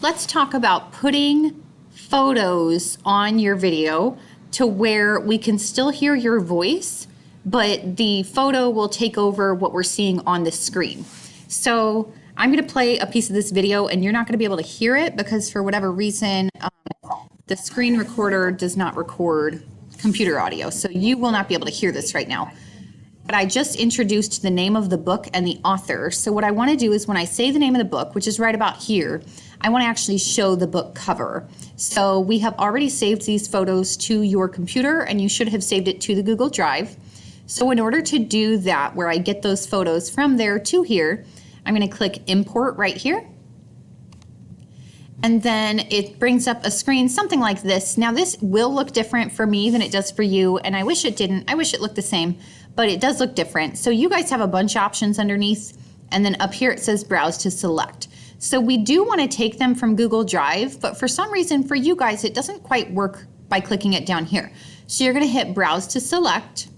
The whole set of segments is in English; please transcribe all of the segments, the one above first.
let's talk about putting photos on your video to where we can still hear your voice, but the photo will take over what we're seeing on the screen. So I'm going to play a piece of this video and you're not going to be able to hear it because for whatever reason, the screen recorder does not record computer audio. So you will not be able to hear this right now. But I just introduced the name of the book and the author. So what I want to do is when I say the name of the book, which is right about here, I want to actually show the book cover. So we have already saved these photos to your computer and you should have saved it to the Google Drive. So in order to do that, where I get those photos from there to here, I'm going to click import right here. And then it brings up a screen, something like this. Now this will look different for me than it does for you, and I wish it didn't. I wish it looked the same, but it does look different. So you guys have a bunch of options underneath, and then up here it says browse to select. So we do want to take them from Google Drive, but for some reason for you guys, it doesn't quite work by clicking it down here. So you're going to hit browse to select.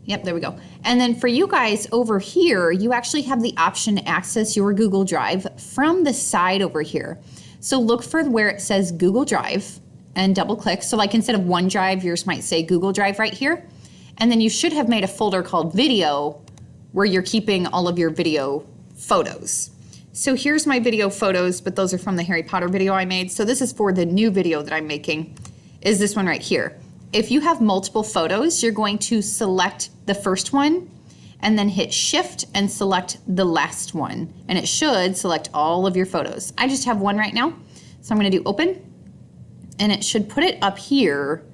Yep, there we go. And then for you guys over here, you actually have the option to access your Google Drive from the side over here. So look for where it says Google Drive and double click. So like instead of OneDrive, yours might say Google Drive right here. And then you should have made a folder called video where you're keeping all of your video photos. So here's my video photos, but those are from the Harry Potter video I made. So this is for the new video that I'm making, is this one right here. If you have multiple photos, you're going to select the first one and then hit shift and select the last one. And it should select all of your photos. I just have one right now. So I'm going to do open and it should put it up here.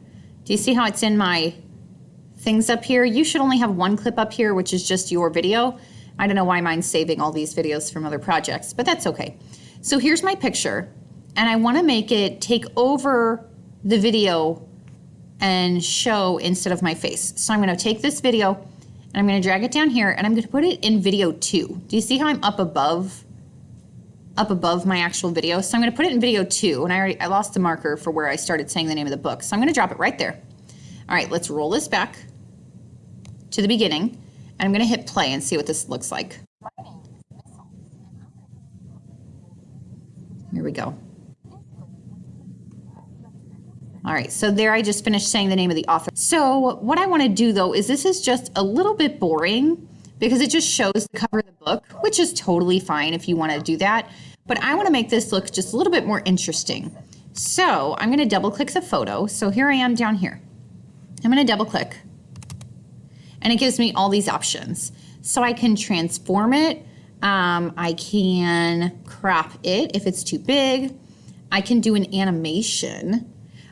Do you see how it's in my things up here? You should only have one clip up here, which is just your video. I don't know why mine's saving all these videos from other projects, but that's okay. So here's my picture and I want to make it take over the video and show instead of my face. So I'm going to take this video and I'm going to drag it down here and I'm going to put it in video 2. Do you see how I'm up above my actual video? So I'm going to put it in video 2 and I lost the marker for where I started saying the name of the book. So I'm going to drop it right there. All right, let's roll this back to the beginning and I'm going to hit play and see what this looks like. Here we go. All right, so there I just finished saying the name of the author. So what I want to do though is this is just a little bit boring because it just shows the cover of the book, which is totally fine if you want to do that. But I want to make this look just a little bit more interesting. So I'm going to double click the photo. So here I am down here. I'm going to double click and it gives me all these options. So I can transform it. I can crop it if it's too big. I can do an animation.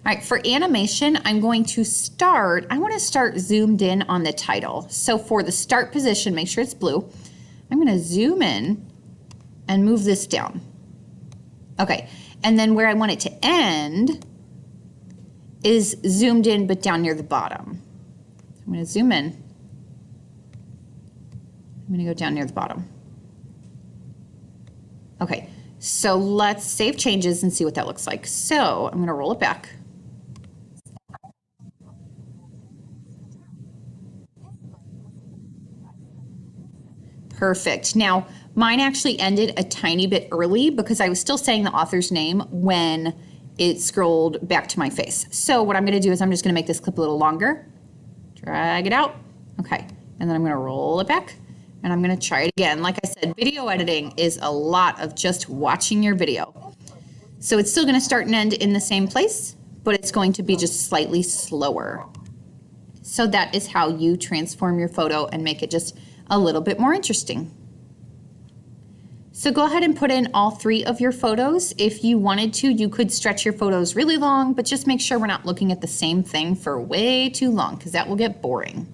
All right, for animation, I'm going to start, I want to start zoomed in on the title. So for the start position, make sure it's blue. I'm going to zoom in and move this down. Okay, and then where I want it to end is zoomed in but down near the bottom. I'm going to zoom in. I'm going to go down near the bottom. Okay, so let's save changes and see what that looks like. So I'm going to roll it back. Perfect. Now, mine actually ended a tiny bit early because I was still saying the author's name when it scrolled back to my face. So what I'm going to do is I'm just going to make this clip a little longer, drag it out. Okay. And then I'm going to roll it back and I'm going to try it again. Like I said, video editing is a lot of just watching your video. So it's still going to start and end in the same place, but it's going to be just slightly slower. So that is how you transform your photo and make it just a little bit more interesting. So go ahead and put in all 3 of your photos. If you wanted to, you could stretch your photos really long, but just make sure we're not looking at the same thing for way too long because that will get boring.